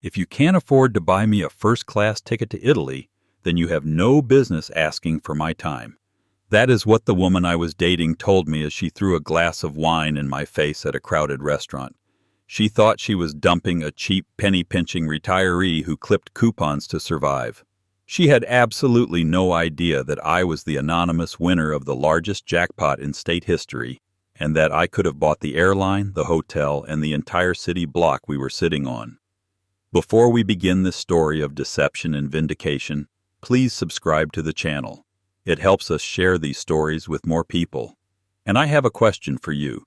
If you can't afford to buy me a first-class ticket to Italy, then you have no business asking for my time. That is what the woman I was dating told me as she threw a glass of wine in my face at a crowded restaurant. She thought she was dumping a cheap, penny-pinching retiree who clipped coupons to survive. She had absolutely no idea that I was the anonymous winner of the largest jackpot in state history, and that I could have bought the airline, the hotel, and the entire city block we were sitting on. Before we begin this story of deception and vindication, please subscribe to the channel. It helps us share these stories with more people. And I have a question for you.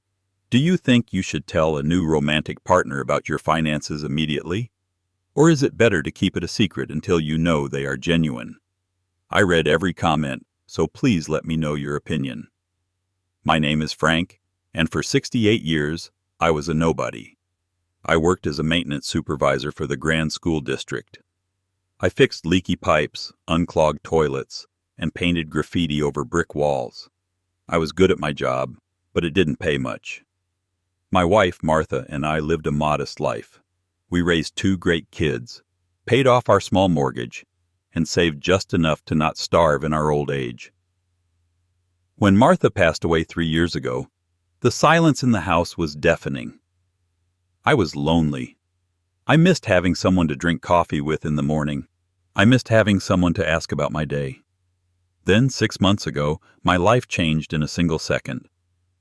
Do you think you should tell a new romantic partner about your finances immediately? Or is it better to keep it a secret until you know they are genuine? I read every comment, so please let me know your opinion. My name is Frank, and for 68 years, I was a nobody. I worked as a maintenance supervisor for the Grand School District. I fixed leaky pipes, unclogged toilets, and painted graffiti over brick walls. I was good at my job, but it didn't pay much. My wife, Martha, and I lived a modest life. We raised 2 great kids, paid off our small mortgage, and saved just enough to not starve in our old age. When Martha passed away 3 years ago, the silence in the house was deafening. I was lonely. I missed having someone to drink coffee with in the morning. I missed having someone to ask about my day. Then, 6 months ago, my life changed in a single second.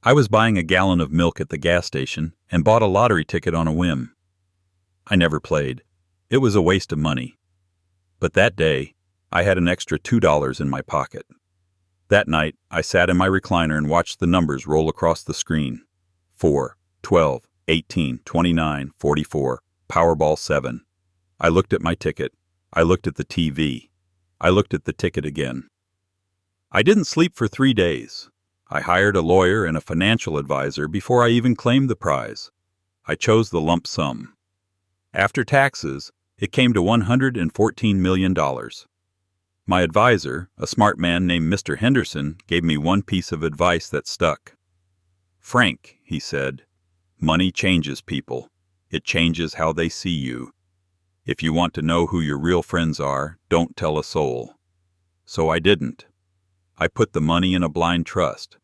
I was buying a gallon of milk at the gas station and bought a lottery ticket on a whim. I never played. It was a waste of money. But that day, I had an extra $2 in my pocket. That night, I sat in my recliner and watched the numbers roll across the screen. 4, 12, 18, 29, 44, Powerball 7. I looked at my ticket. I looked at the TV. I looked at the ticket again. I didn't sleep for 3 days. I hired a lawyer and a financial advisor before I even claimed the prize. I chose the lump sum. After taxes, it came to $114 million. My advisor, a smart man named Mr. Henderson, gave me one piece of advice that stuck. "Frank," he said, "money changes people. It changes how they see you. If you want to know who your real friends are, don't tell a soul." So I didn't. I put the money in a blind trust.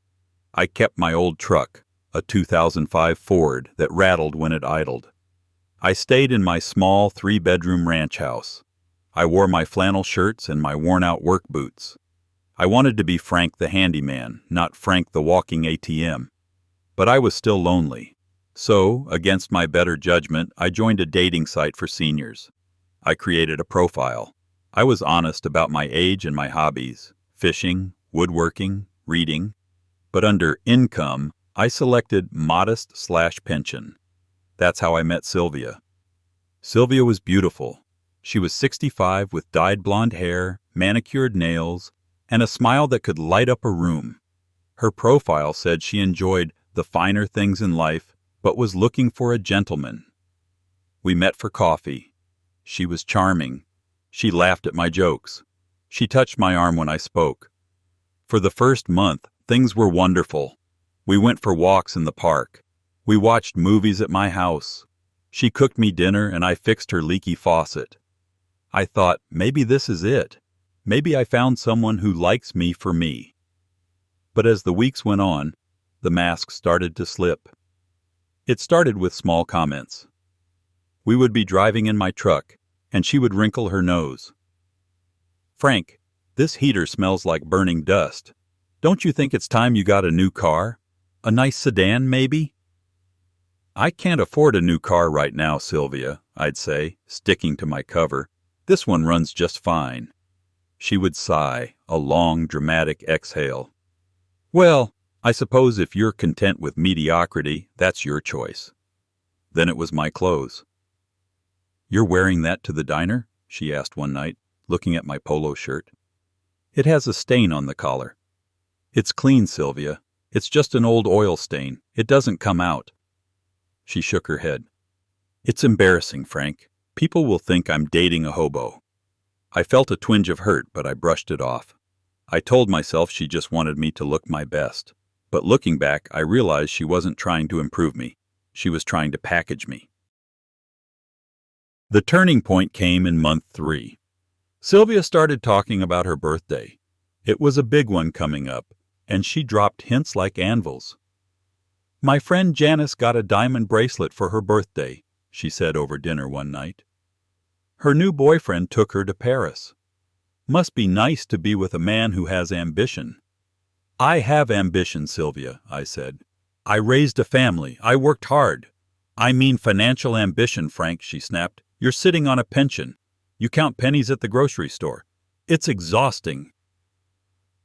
I kept my old truck, a 2005 Ford that rattled when it idled. I stayed in my small 3-bedroom ranch house. I wore my flannel shirts and my worn-out work boots. I wanted to be Frank the handyman, not Frank the walking ATM. But I was still lonely. So, against my better judgment, I joined a dating site for seniors. I created a profile. I was honest about my age and my hobbies, fishing, woodworking, reading. But under income, I selected modest/pension. That's how I met Sylvia. Sylvia was beautiful. She was 65 with dyed blonde hair, manicured nails, and a smile that could light up a room. Her profile said she enjoyed the finer things in life, but was looking for a gentleman. We met for coffee. She was charming. She laughed at my jokes. She touched my arm when I spoke. For the first month, things were wonderful. We went for walks in the park. We watched movies at my house. She cooked me dinner and I fixed her leaky faucet. I thought, maybe this is it. Maybe I found someone who likes me for me. But as the weeks went on, the mask started to slip. It started with small comments. We would be driving in my truck, and she would wrinkle her nose. "Frank, this heater smells like burning dust. Don't you think it's time you got a new car? A nice sedan, maybe?" "I can't afford a new car right now, Sylvia," I'd say, sticking to my cover. "This one runs just fine." She would sigh, a long, dramatic exhale. "Well, I suppose if you're content with mediocrity, that's your choice." Then it was my clothes. "You're wearing that to the diner?" she asked one night, looking at my polo shirt. "It has a stain on the collar." "It's clean, Sylvia. It's just an old oil stain. It doesn't come out." She shook her head. "It's embarrassing, Frank. People will think I'm dating a hobo." I felt a twinge of hurt, but I brushed it off. I told myself she just wanted me to look my best. But looking back, I realized she wasn't trying to improve me. She was trying to package me. The turning point came in month 3. Sylvia started talking about her birthday. It was a big one coming up, and she dropped hints like anvils. "My friend Janice got a diamond bracelet for her birthday," she said over dinner one night. "Her new boyfriend took her to Paris. Must be nice to be with a man who has ambition." "I have ambition, Sylvia," I said. "I raised a family. I worked hard." "I mean financial ambition, Frank," she snapped. "You're sitting on a pension. You count pennies at the grocery store. It's exhausting."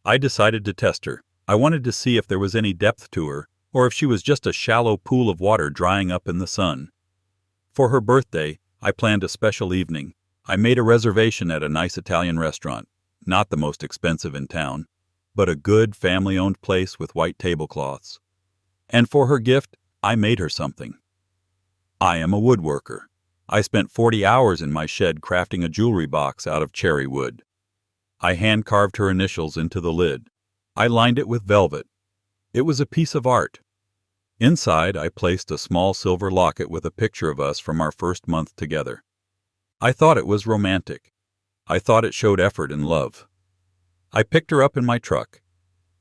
I decided to test her. I wanted to see if there was any depth to her, or if she was just a shallow pool of water drying up in the sun. For her birthday, I planned a special evening. I made a reservation at a nice Italian restaurant, not the most expensive in town, but a good family-owned place with white tablecloths. And for her gift, I made her something. I am a woodworker. I spent 40 hours in my shed crafting a jewelry box out of cherry wood. I hand-carved her initials into the lid. I lined it with velvet. It was a piece of art. Inside, I placed a small silver locket with a picture of us from our first month together. I thought it was romantic. I thought it showed effort and love. I picked her up in my truck.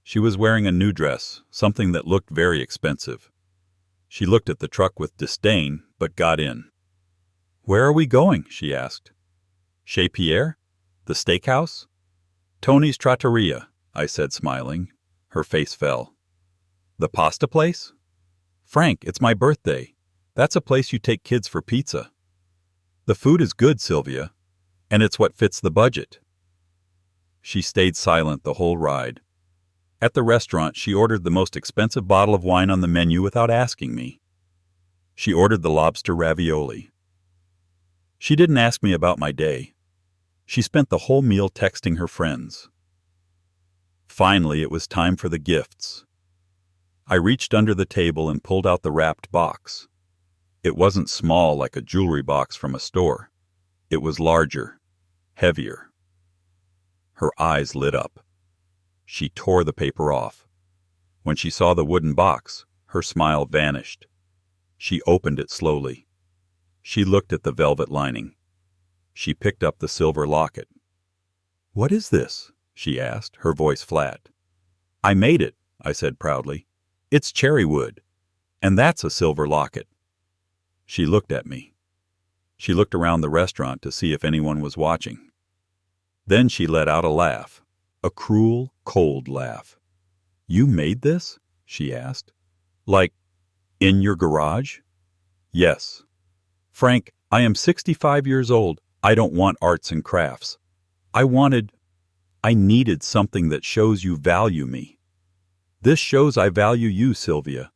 She was wearing a new dress, something that looked very expensive. She looked at the truck with disdain, but got in. "Where are we going?" she asked. "Chez Pierre? The steakhouse?" "Tony's Trattoria," I said, smiling. Her face fell. "The pasta place?" "Frank, it's my birthday. That's a place you take kids for pizza." "The food is good, Sylvia, and it's what fits the budget." She stayed silent the whole ride. At the restaurant, she ordered the most expensive bottle of wine on the menu without asking me. She ordered the lobster ravioli. She didn't ask me about my day. She spent the whole meal texting her friends. Finally, it was time for the gifts. I reached under the table and pulled out the wrapped box. It wasn't small like a jewelry box from a store. It was larger, heavier. Her eyes lit up. She tore the paper off. When she saw the wooden box, her smile vanished. She opened it slowly. She looked at the velvet lining. She picked up the silver locket. "What is this?" she asked, her voice flat. "I made it," I said proudly. "It's cherry wood. And that's a silver locket." She looked at me. She looked around the restaurant to see if anyone was watching. Then she let out a laugh, a cruel, cold laugh. "You made this?" she asked. "Like, in your garage?" "Yes." "Frank, I am 65 years old. I don't want arts and crafts. I needed something that shows you value me. This shows I value you, Sylvia.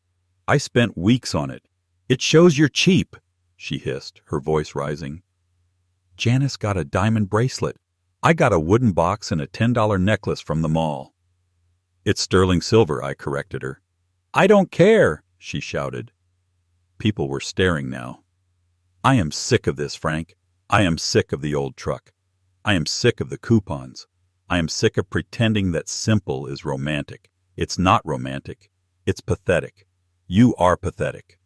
I spent weeks on it. It shows you're cheap," she hissed, her voice rising. "Janice got a diamond bracelet. I got a wooden box and a $10 necklace from the mall." "It's sterling silver," I corrected her. "I don't care," she shouted. People were staring now. "I am sick of this, Frank. I am sick of the old truck. I am sick of the coupons. I am sick of pretending that simple is romantic. It's not romantic. It's pathetic. You are pathetic."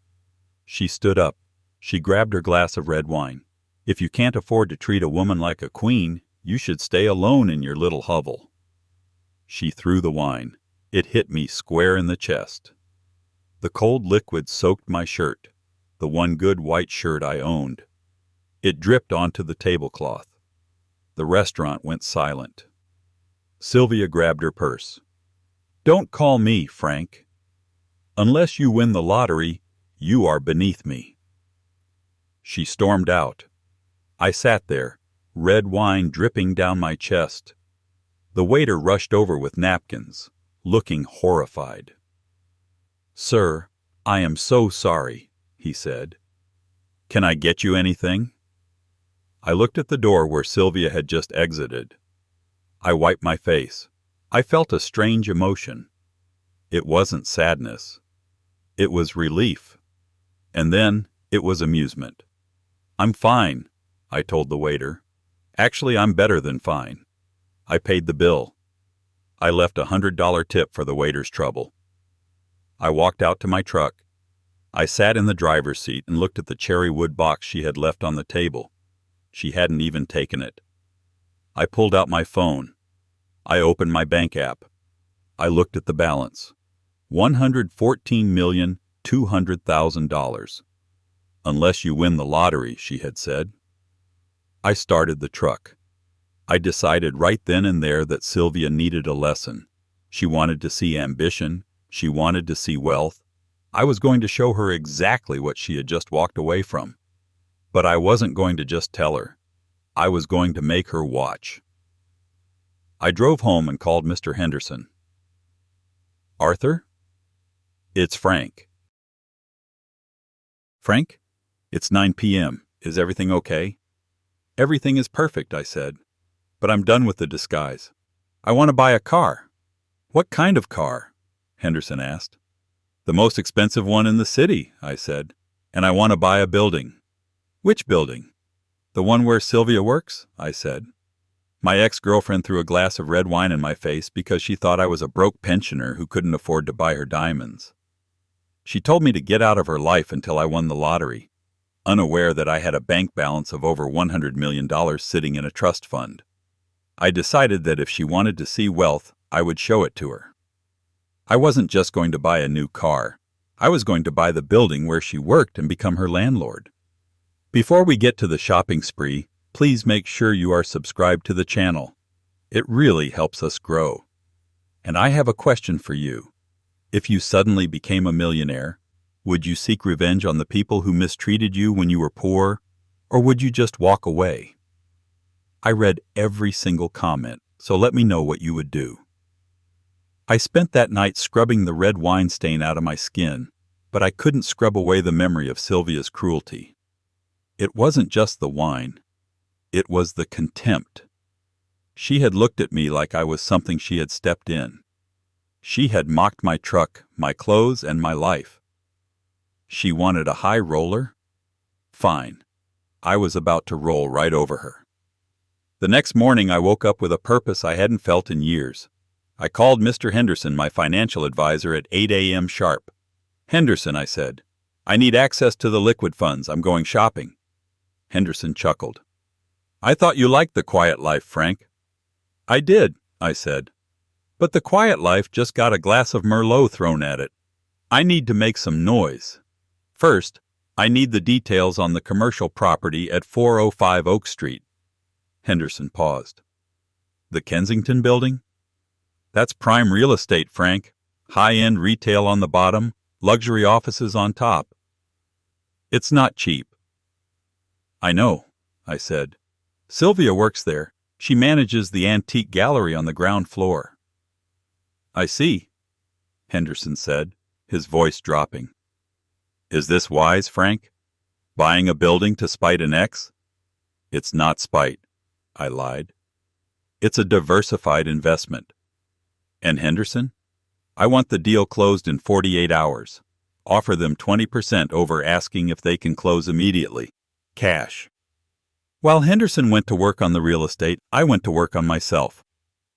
She stood up. She grabbed her glass of red wine. "If you can't afford to treat a woman like a queen, you should stay alone in your little hovel." She threw the wine. It hit me square in the chest. The cold liquid soaked my shirt, the one good white shirt I owned. It dripped onto the tablecloth. The restaurant went silent. Sylvia grabbed her purse. "Don't call me Frank. Unless you win the lottery, you are beneath me." She stormed out. I sat there, red wine dripping down my chest. The waiter rushed over with napkins, looking horrified. "Sir, I am so sorry," he said. "Can I get you anything?" I looked at the door where Sylvia had just exited. I wiped my face. I felt a strange emotion. It wasn't sadness. It was relief. And then it was amusement. "I'm fine," I told the waiter. "Actually, I'm better than fine." I paid the bill. I left a $100 tip for the waiter's trouble. I walked out to my truck. I sat in the driver's seat and looked at the cherry wood box she had left on the table. She hadn't even taken it. I pulled out my phone. I opened my bank app. I looked at the balance. $114,200,000. Unless you win the lottery, she had said. I started the truck. I decided right then and there that Sylvia needed a lesson. She wanted to see ambition. She wanted to see wealth. I was going to show her exactly what she had just walked away from. But I wasn't going to just tell her. I was going to make her watch. I drove home and called Mr. Henderson. Arthur? It's Frank. Frank? It's 9 p.m. Is everything okay? Everything is perfect, I said. But I'm done with the disguise. I want to buy a car. What kind of car? Henderson asked. The most expensive one in the city, I said. And I want to buy a building. Which building? The one where Sylvia works, I said. My ex-girlfriend threw a glass of red wine in my face because she thought I was a broke pensioner who couldn't afford to buy her diamonds. She told me to get out of her life until I won the lottery, unaware that I had a bank balance of over $100 million sitting in a trust fund. I decided that if she wanted to see wealth, I would show it to her. I wasn't just going to buy a new car. I was going to buy the building where she worked and become her landlord. Before we get to the shopping spree, please make sure you are subscribed to the channel. It really helps us grow. And I have a question for you. If you suddenly became a millionaire, would you seek revenge on the people who mistreated you when you were poor, or would you just walk away? I read every single comment, so let me know what you would do. I spent that night scrubbing the red wine stain out of my skin, but I couldn't scrub away the memory of Sylvia's cruelty. It wasn't just the wine. It was the contempt. She had looked at me like I was something she had stepped in. She had mocked my truck, my clothes, and my life. She wanted a high roller? Fine. I was about to roll right over her. The next morning I woke up with a purpose I hadn't felt in years. I called Mr. Henderson, my financial advisor, at 8 a.m. sharp. Henderson, I said, I need access to the liquid funds. I'm going shopping. Henderson chuckled. I thought you liked the quiet life, Frank. I did, I said. But the quiet life just got a glass of Merlot thrown at it. I need to make some noise. First, I need the details on the commercial property at 405 Oak Street. Henderson paused. The Kensington building? That's prime real estate, Frank. High-end retail on the bottom, luxury offices on top. It's not cheap. I know, I said. Sylvia works there. She manages the antique gallery on the ground floor. I see, Henderson said, his voice dropping. Is this wise, Frank? Buying a building to spite an ex? It's not spite, I lied. It's a diversified investment. And Henderson? I want the deal closed in 48 hours. Offer them 20% over asking if they can close immediately. Cash. While Henderson went to work on the real estate, I went to work on myself.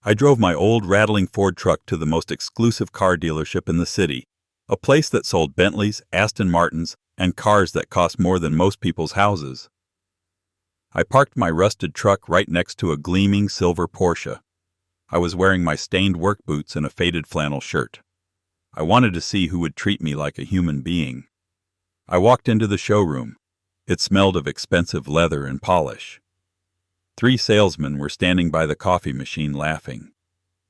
I drove my old rattling Ford truck to the most exclusive car dealership in the city, a place that sold Bentleys, Aston Martins, and cars that cost more than most people's houses. I parked my rusted truck right next to a gleaming silver Porsche. I was wearing my stained work boots and a faded flannel shirt. I wanted to see who would treat me like a human being. I walked into the showroom. It smelled of expensive leather and polish. 3 salesmen were standing by the coffee machine laughing.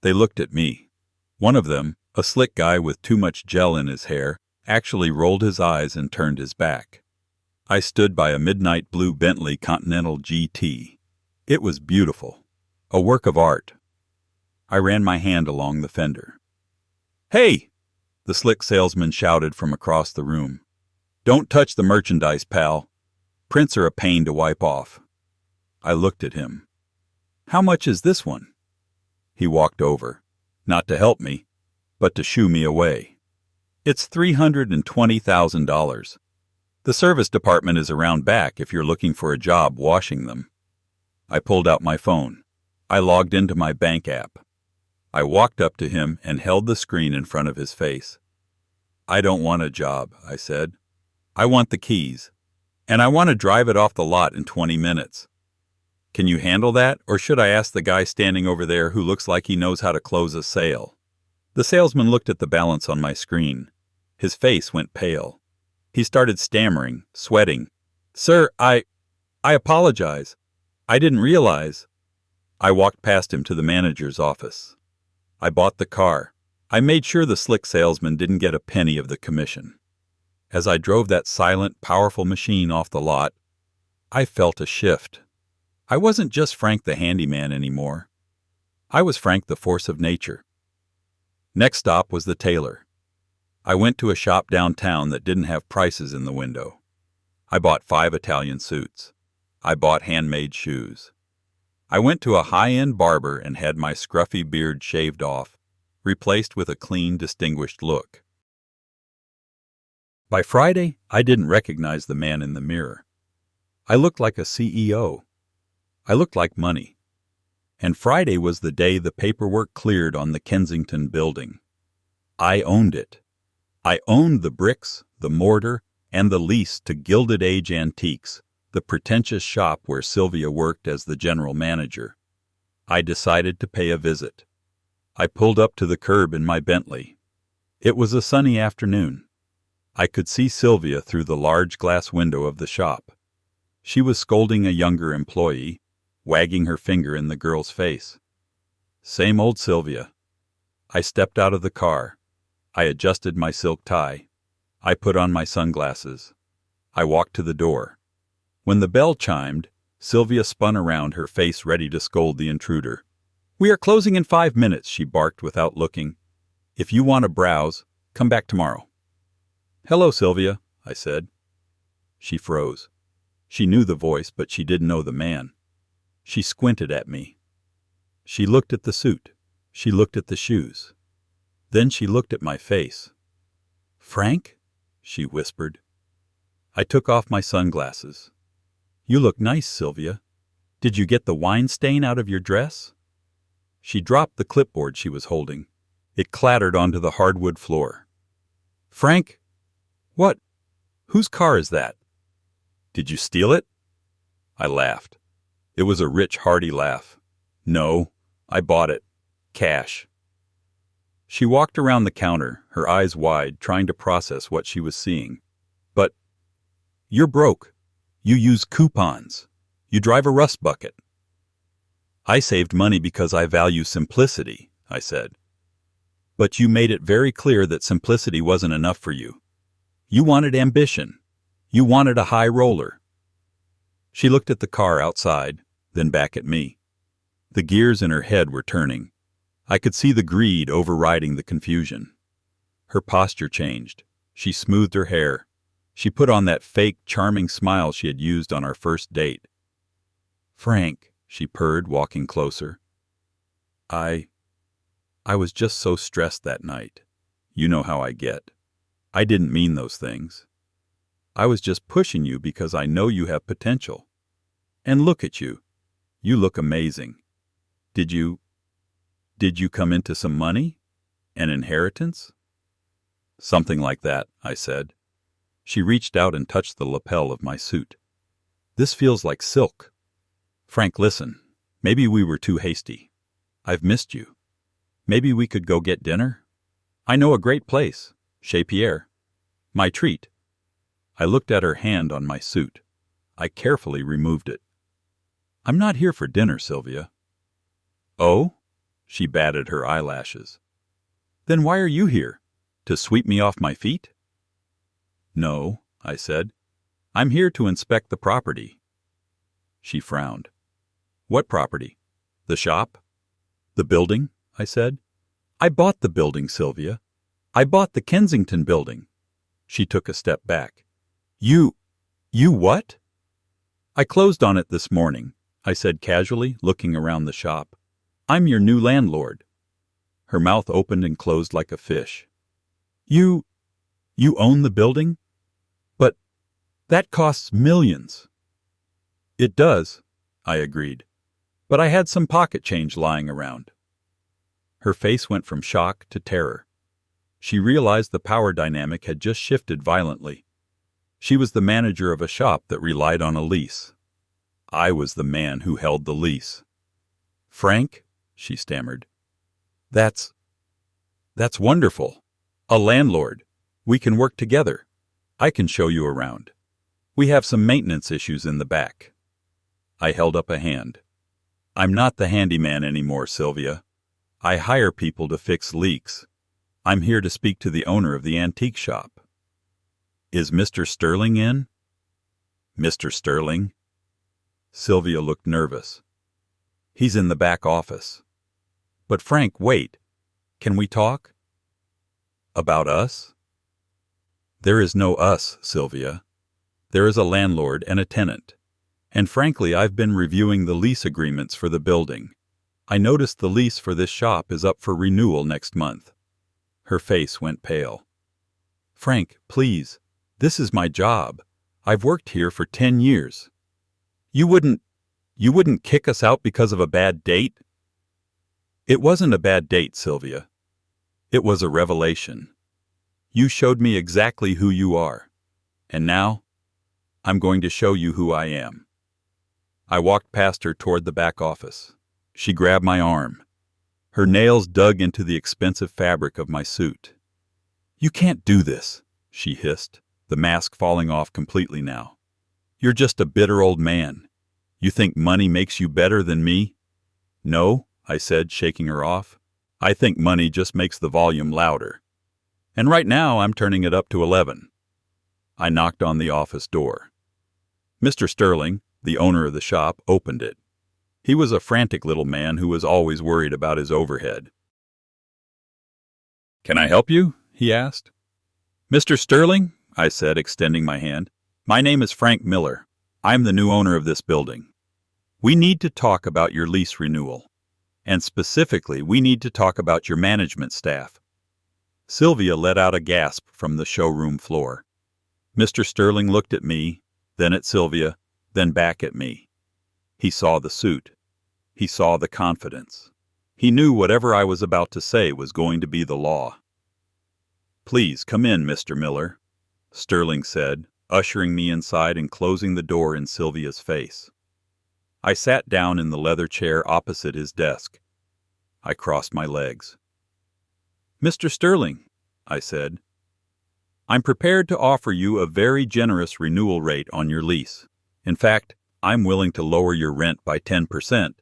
They looked at me. One of them, a slick guy with too much gel in his hair, actually rolled his eyes and turned his back. I stood by a midnight blue Bentley Continental GT. It was beautiful, a work of art. I ran my hand along the fender. "Hey!" the slick salesman shouted from across the room. "Don't touch the merchandise, pal. Prints are a pain to wipe off." I looked at him. "How much is this one?" He walked over, not to help me, but to shoo me away. "It's $320,000. The service department is around back if you're looking for a job washing them." I pulled out my phone. I logged into my bank app. I walked up to him and held the screen in front of his face. "I don't want a job," I said. "I want the keys. And I want to drive it off the lot in 20 minutes. Can you handle that, or should I ask the guy standing over there who looks like he knows how to close a sale? The salesman looked at the balance on my screen. His face went pale. He started stammering, sweating. Sir, I apologize. I didn't realize. I walked past him to the manager's office. I bought the car. I made sure the slick salesman didn't get a penny of the commission. As I drove that silent, powerful machine off the lot, I felt a shift. I wasn't just Frank the handyman anymore. I was Frank the force of nature. Next stop was the tailor. I went to a shop downtown that didn't have prices in the window. I bought 5 Italian suits. I bought handmade shoes. I went to a high-end barber and had my scruffy beard shaved off, replaced with a clean, distinguished look. By Friday, I didn't recognize the man in the mirror. I looked like a CEO. I looked like money. And Friday was the day the paperwork cleared on the Kensington building. I owned it. I owned the bricks, the mortar, and the lease to Gilded Age Antiques, the pretentious shop where Sylvia worked as the general manager. I decided to pay a visit. I pulled up to the curb in my Bentley. It was a sunny afternoon. I could see Sylvia through the large glass window of the shop. She was scolding a younger employee, wagging her finger in the girl's face. Same old Sylvia. I stepped out of the car. I adjusted my silk tie. I put on my sunglasses. I walked to the door. When the bell chimed, Sylvia spun around, her face ready to scold the intruder. "We are closing in 5 minutes," she barked without looking. "If you want to browse, come back tomorrow." "Hello, Sylvia," I said. She froze. She knew the voice, but she didn't know the man. She squinted at me. She looked at the suit. She looked at the shoes. Then she looked at my face. "Frank?" she whispered. I took off my sunglasses. "You look nice, Sylvia. Did you get the wine stain out of your dress?" She dropped the clipboard she was holding. It clattered onto the hardwood floor. "Frank? What? Whose car is that? Did you steal it?" I laughed. It was a rich, hearty laugh. "No, I bought it. Cash." She walked around the counter, her eyes wide, trying to process what she was seeing. "But you're broke. You use coupons. You drive a rust bucket." "I saved money because I value simplicity," I said. "But you made it very clear that simplicity wasn't enough for you. You wanted ambition. You wanted a high roller." She looked at the car outside, then back at me. The gears in her head were turning. I could see the greed overriding the confusion. Her posture changed. She smoothed her hair. She put on that fake, charming smile she had used on our first date. "Frank," she purred, walking closer. I was just so stressed that night. You know how I get. I didn't mean those things. I was just pushing you because I know you have potential. And look at you. You look amazing. Did you come into some money? An inheritance?" "Something like that," I said. She reached out and touched the lapel of my suit. "This feels like silk. Frank, listen. Maybe we were too hasty. I've missed you. Maybe we could go get dinner? I know a great place. Chez Pierre. My treat." I looked at her hand on my suit. I carefully removed it. "I'm not here for dinner, Sylvia." "Oh?" She batted her eyelashes. "Then why are you here? To sweep me off my feet?" "No," I said. "I'm here to inspect the property." She frowned. "What property? The shop?" "The building," I said. "I bought the building, Sylvia. I bought the Kensington building." She took a step back. You what?" "I closed on it this morning," I said casually, looking around the shop. "I'm your new landlord." Her mouth opened and closed like a fish. You own the building? But that costs millions." "It does," I agreed. "But I had some pocket change lying around." Her face went from shock to terror. She realized the power dynamic had just shifted violently. She was the manager of a shop that relied on a lease. I was the man who held the lease. "Frank," she stammered, That's wonderful. A landlord. We can work together. I can show you around. We have some maintenance issues in the back." I held up a hand. "I'm not the handyman anymore, Sylvia. I hire people to fix leaks. I'm here to speak to the owner of the antique shop." "Is Mr. Sterling in?" "Mr. Sterling?" Sylvia looked nervous. "He's in the back office." "But Frank, wait. Can we talk?" "About us?" "There is no us, Sylvia. There is a landlord and a tenant. And frankly, I've been reviewing the lease agreements for the building. I noticed the lease for this shop is up for renewal next month." Her face went pale. "Frank, please. This is my job. I've worked here for 10 years. You wouldn't kick us out because of a bad date?" "It wasn't a bad date, Sylvia. It was a revelation. You showed me exactly who you are. And now, I'm going to show you who I am." I walked past her toward the back office. She grabbed my arm. Her nails dug into the expensive fabric of my suit. "You can't do this," she hissed, the mask falling off completely now. "You're just a bitter old man. You think money makes you better than me?" "No," I said, shaking her off. "I think money just makes the volume louder. And right now I'm turning it up to 11. I knocked on the office door. Mr. Sterling, the owner of the shop, opened it. He was a frantic little man who was always worried about his overhead. "Can I help you?" he asked. "Mr. Sterling," I said, extending my hand, "my name is Frank Miller. I'm the new owner of this building. We need to talk about your lease renewal. And specifically, we need to talk about your management staff." Sylvia let out a gasp from the showroom floor. Mr. Sterling looked at me, then at Sylvia, then back at me. He saw the suit. He saw the confidence. He knew whatever I was about to say was going to be the law. "Please come in, Mr. Miller," Sterling said, ushering me inside and closing the door in Sylvia's face. I sat down in the leather chair opposite his desk. I crossed my legs. "Mr. Sterling," I said, "I'm prepared to offer you a very generous renewal rate on your lease. In fact, I'm willing to lower your rent by 10%.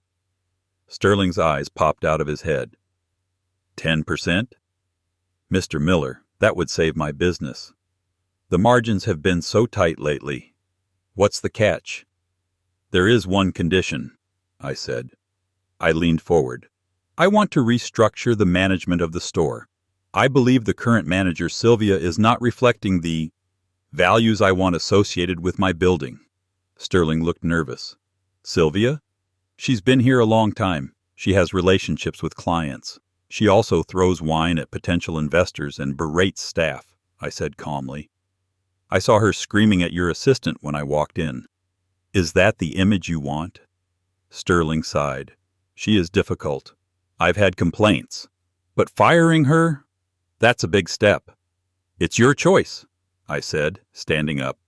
Sterling's eyes popped out of his head. 10%? "Mr. Miller, that would save my business. The margins have been so tight lately. What's the catch?" "There is one condition," I said. I leaned forward. "I want to restructure the management of the store. I believe the current manager, Sylvia, is not reflecting the values I want associated with my building." Sterling looked nervous. "Sylvia? She's been here a long time. She has relationships with clients. She also throws wine at potential investors and berates staff," I said calmly. "I saw her screaming at your assistant when I walked in. Is that the image you want?" Sterling sighed. "She is difficult. I've had complaints. But firing her? That's a big step." "It's your choice," I said, standing up.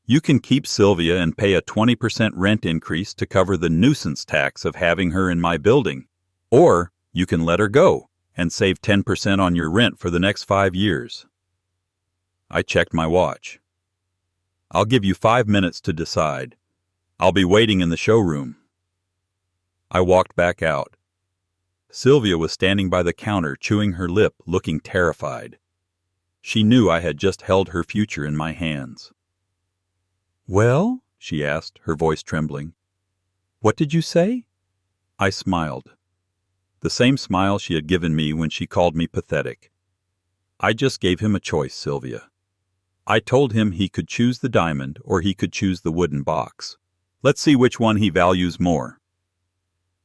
"You can keep Sylvia and pay a 20% rent increase to cover the nuisance tax of having her in my building. Or you can let her go and save 10% on your rent for the next 5 years. I checked my watch. "I'll give you 5 minutes to decide. I'll be waiting in the showroom." I walked back out. Sylvia was standing by the counter, chewing her lip, looking terrified. She knew I had just held her future in my hands. "Well?" she asked, her voice trembling. "What did you say?" I smiled. The same smile she had given me when she called me pathetic. "I just gave him a choice, Sylvia. I told him he could choose the diamond or he could choose the wooden box. Let's see which one he values more."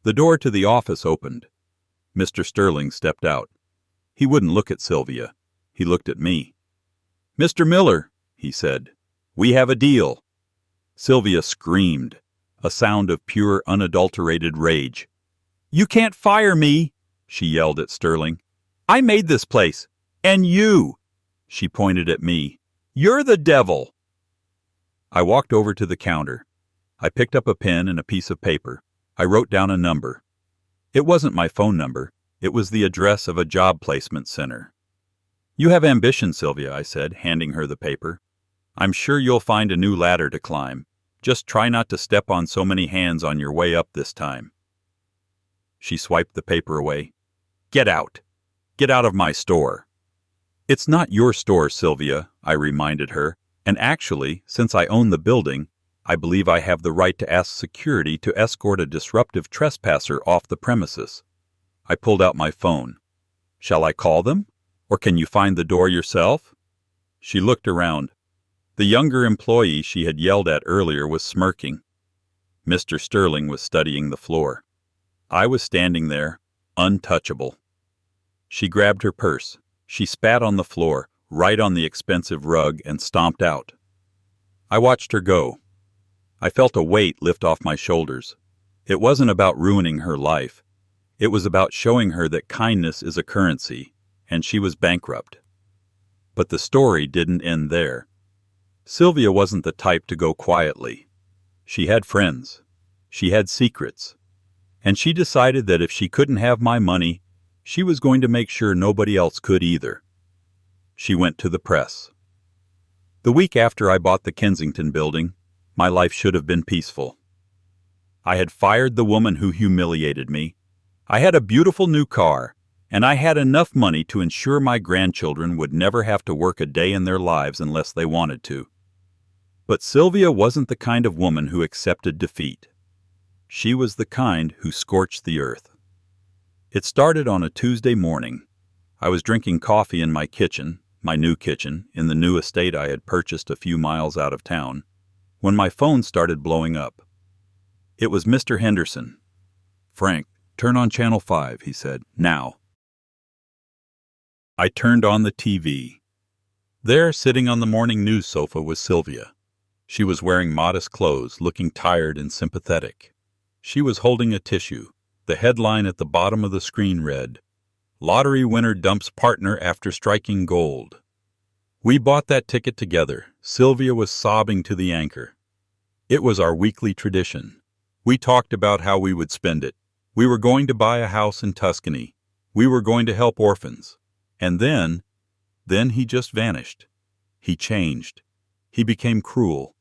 The door to the office opened. Mr. Sterling stepped out. He wouldn't look at Sylvia. He looked at me. "Mr. Miller," he said, "we have a deal." Sylvia screamed, a sound of pure, unadulterated rage. "You can't fire me," she yelled at Sterling. "I made this place. And you," she pointed at me, "you're the devil." I walked over to the counter. I picked up a pen and a piece of paper. I wrote down a number. It wasn't my phone number. It was the address of a job placement center. "You have ambition, Sylvia," I said, handing her the paper. "I'm sure you'll find a new ladder to climb. Just try not to step on so many hands on your way up this time." She swiped the paper away. "Get out. Get out of my store." "It's not your store, Sylvia," I reminded her, "and actually, since I own the building, I believe I have the right to ask security to escort a disruptive trespasser off the premises." I pulled out my phone. "Shall I call them? Or can you find the door yourself?" She looked around. The younger employee she had yelled at earlier was smirking. Mr. Sterling was studying the floor. I was standing there, untouchable. She grabbed her purse. She spat on the floor, right on the expensive rug, and stomped out. I watched her go. I felt a weight lift off my shoulders. It wasn't about ruining her life. It was about showing her that kindness is a currency, and she was bankrupt. But the story didn't end there. Sylvia wasn't the type to go quietly. She had friends. She had secrets. And she decided that if she couldn't have my money, she was going to make sure nobody else could either. She went to the press. The week after I bought the Kensington building, my life should have been peaceful. I had fired the woman who humiliated me. I had a beautiful new car, and I had enough money to ensure my grandchildren would never have to work a day in their lives unless they wanted to. But Sylvia wasn't the kind of woman who accepted defeat. She was the kind who scorched the earth. It started on a Tuesday morning. I was drinking coffee in my kitchen, my new kitchen, in the new estate I had purchased a few miles out of town, when my phone started blowing up. It was Mr. Henderson. "Frank, turn on Channel 5, he said. "Now." I turned on the TV. There, sitting on the morning news sofa, was Sylvia. She was wearing modest clothes, looking tired and sympathetic. She was holding a tissue. The headline at the bottom of the screen read, "Lottery winner dumps partner after striking gold." We bought that ticket together. Sylvia was sobbing to the anchor. It was our weekly tradition. We talked about how we would spend it. We were going to buy a house in Tuscany. We were going to help orphans. And then he just vanished. He changed. He became cruel.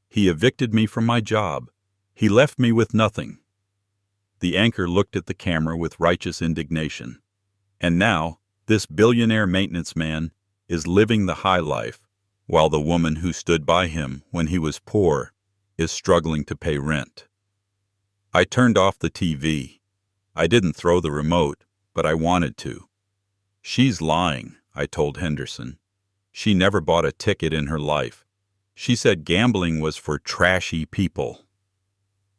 He evicted me from my job. He left me with nothing. The anchor looked at the camera with righteous indignation. And now, this billionaire maintenance man is living the high life, while the woman who stood by him when he was poor is struggling to pay rent. I turned off the TV. I didn't throw the remote, but I wanted to. "She's lying," I told Henderson. "She never bought a ticket in her life. She said gambling was for trashy people."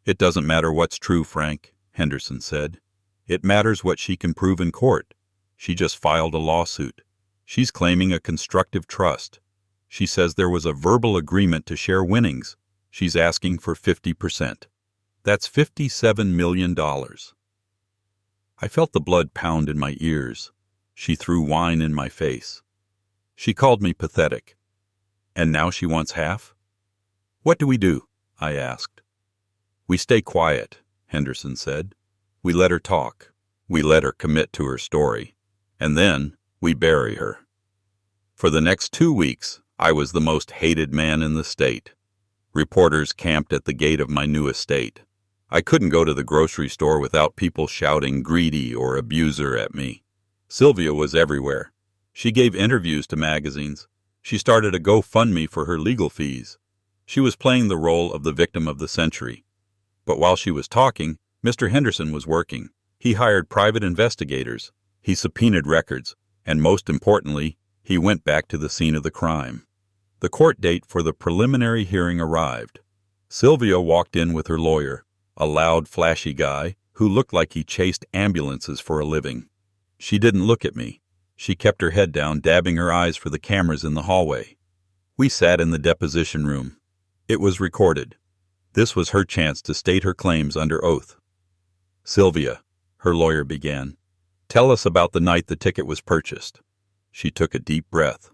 "It doesn't matter what's true, Frank," Henderson said. "It matters what she can prove in court. She just filed a lawsuit. She's claiming a constructive trust. She says there was a verbal agreement to share winnings. She's asking for 50%. That's $57 million. I felt the blood pound in my ears. She threw wine in my face. She called me pathetic. And now she wants half? "What do we do?" I asked. "We stay quiet," Henderson said. "We let her talk. We let her commit to her story. And then we bury her." For the next 2 weeks, I was the most hated man in the state. Reporters camped at the gate of my new estate. I couldn't go to the grocery store without people shouting greedy or abuser at me. Sylvia was everywhere. She gave interviews to magazines. She started a GoFundMe for her legal fees. She was playing the role of the victim of the century. But while she was talking, Mr. Henderson was working. He hired private investigators. He subpoenaed records. And most importantly, he went back to the scene of the crime. The court date for the preliminary hearing arrived. Sylvia walked in with her lawyer, a loud, flashy guy who looked like he chased ambulances for a living. She didn't look at me. She kept her head down, dabbing her eyes for the cameras in the hallway. We sat in the deposition room. It was recorded. This was her chance to state her claims under oath. "Sylvia," her lawyer began, "tell us about the night the ticket was purchased." She took a deep breath.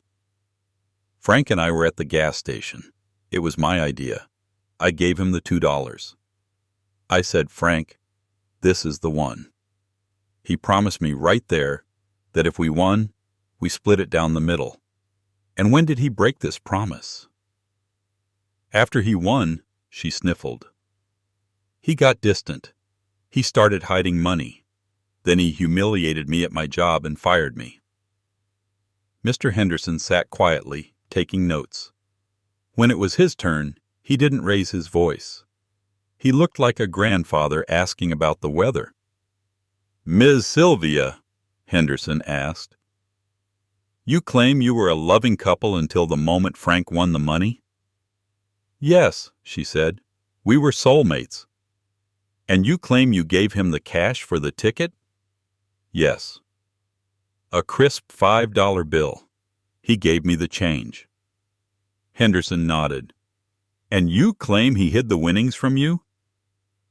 "Frank and I were at the gas station. It was my idea. I gave him the $2. I said, "Frank, this is the one." He promised me right there that if we won, we split it down the middle. And when did he break this promise? After he won, she sniffled. He got distant. He started hiding money. Then he humiliated me at my job and fired me. Mr. Henderson sat quietly, taking notes. When it was his turn, he didn't raise his voice. He looked like a grandfather asking about the weather. "Ms. Sylvia," Henderson asked, "you claim you were a loving couple until the moment Frank won the money?" "Yes," she said. "We were soulmates." "And you claim you gave him the cash for the ticket?" "Yes." "A crisp $5 bill. He gave me the change." Henderson nodded. "And you claim he hid the winnings from you?"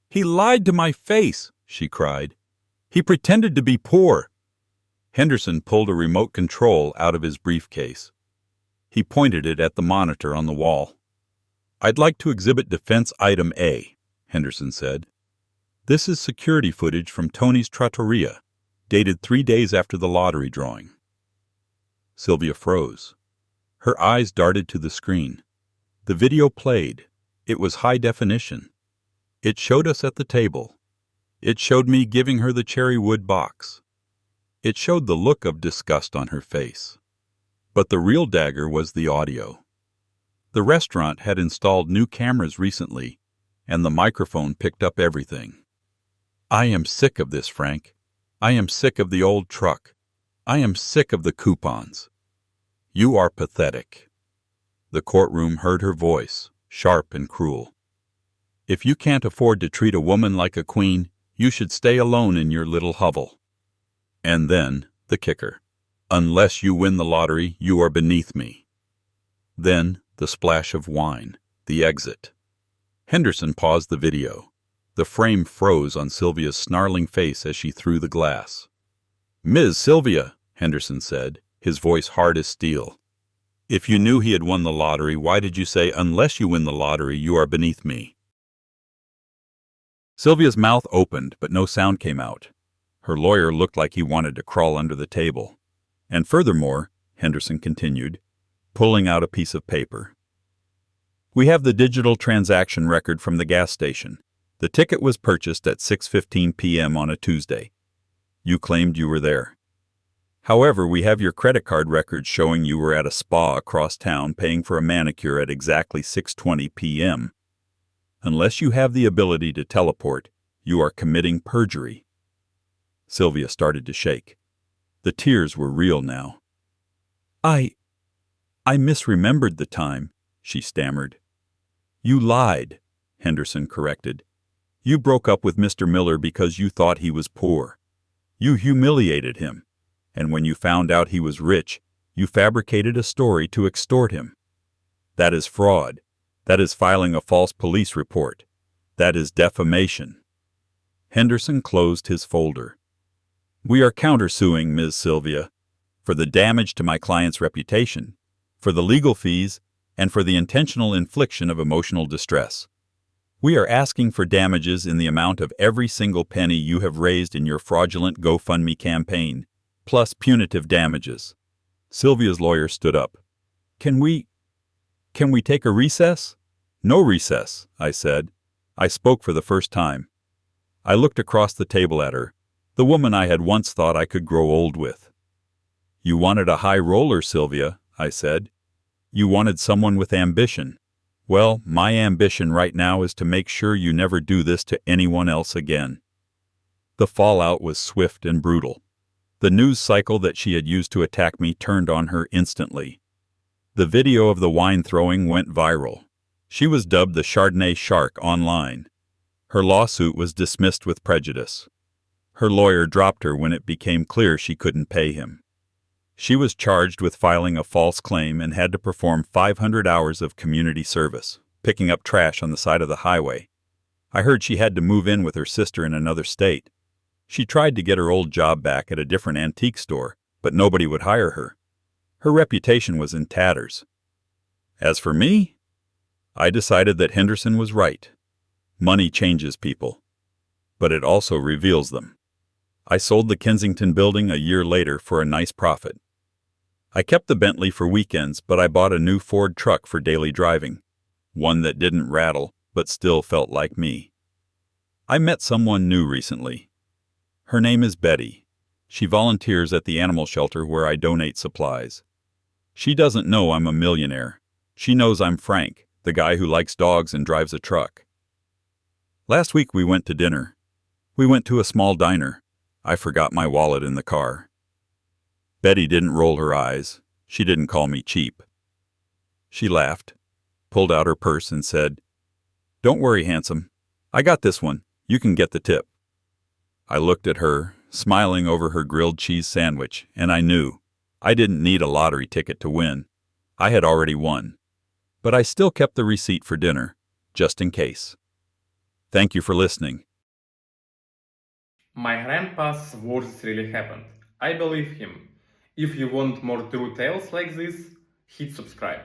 "He lied to my face," she cried. "He pretended to be poor." Henderson pulled a remote control out of his briefcase. He pointed it at the monitor on the wall. "I'd like to exhibit Defense Item A," Henderson said. "This is security footage from Tony's trattoria, dated 3 days after the lottery drawing." Sylvia froze. Her eyes darted to the screen. The video played. It was high definition. It showed us at the table. It showed me giving her the cherry wood box. It showed the look of disgust on her face. But the real dagger was the audio. The restaurant had installed new cameras recently, and the microphone picked up everything. "I am sick of this, Frank. I am sick of the old truck. I am sick of the coupons. You are pathetic." The courtroom heard her voice, sharp and cruel. "If you can't afford to treat a woman like a queen, you should stay alone in your little hovel." And then, the kicker. "Unless you win the lottery, you are beneath me." Then, the splash of wine, the exit. Henderson paused the video. The frame froze on Sylvia's snarling face as she threw the glass. "Ms. Sylvia," Henderson said, his voice hard as steel. "If you knew he had won the lottery, why did you say, 'Unless you win the lottery, you are beneath me'?" Sylvia's mouth opened, but no sound came out. Her lawyer looked like he wanted to crawl under the table. "And furthermore," Henderson continued, pulling out a piece of paper, "we have the digital transaction record from the gas station. The ticket was purchased at 6:15 p.m. on a Tuesday. You claimed you were there. However, we have your credit card records showing you were at a spa across town paying for a manicure at exactly 6:20 p.m. Unless you have the ability to teleport, you are committing perjury." Sylvia started to shake. The tears were real now. I misremembered the time," she stammered. "You lied," Henderson corrected. "You broke up with Mr. Miller because you thought he was poor. You humiliated him, and when you found out he was rich, you fabricated a story to extort him. That is fraud. That is filing a false police report. That is defamation." Henderson closed his folder. "We are countersuing, Ms. Sylvia, for the damage to my client's reputation, for the legal fees, and for the intentional infliction of emotional distress. We are asking for damages in the amount of every single penny you have raised in your fraudulent GoFundMe campaign, plus punitive damages." Sylvia's lawyer stood up. Can we take a recess?" "No recess," I said. I spoke for the first time. I looked across the table at her, the woman I had once thought I could grow old with. "You wanted a high roller, Sylvia," I said. "You wanted someone with ambition. Well, my ambition right now is to make sure you never do this to anyone else again." The fallout was swift and brutal. The news cycle that she had used to attack me turned on her instantly. The video of the wine throwing went viral. She was dubbed the Chardonnay Shark online. Her lawsuit was dismissed with prejudice. Her lawyer dropped her when it became clear she couldn't pay him. She was charged with filing a false claim and had to perform 500 hours of community service, picking up trash on the side of the highway. I heard she had to move in with her sister in another state. She tried to get her old job back at a different antique store, but nobody would hire her. Her reputation was in tatters. As for me, I decided that Henderson was right. Money changes people, but it also reveals them. I sold the Kensington building a year later for a nice profit. I kept the Bentley for weekends, but I bought a new Ford truck for daily driving, one that didn't rattle but still felt like me. I met someone new recently. Her name is Betty. She volunteers at the animal shelter where I donate supplies. She doesn't know I'm a millionaire. She knows I'm Frank, the guy who likes dogs and drives a truck. Last week we went to dinner. We went to a small diner. I forgot my wallet in the car. Betty didn't roll her eyes. She didn't call me cheap. She laughed, pulled out her purse and said, "Don't worry, handsome. I got this one. You can get the tip." I looked at her, smiling over her grilled cheese sandwich, and I knew I didn't need a lottery ticket to win. I had already won. But I still kept the receipt for dinner, just in case. Thank you for listening. My grandpa's words really happened. I believe him. If you want more true tales like this, hit subscribe.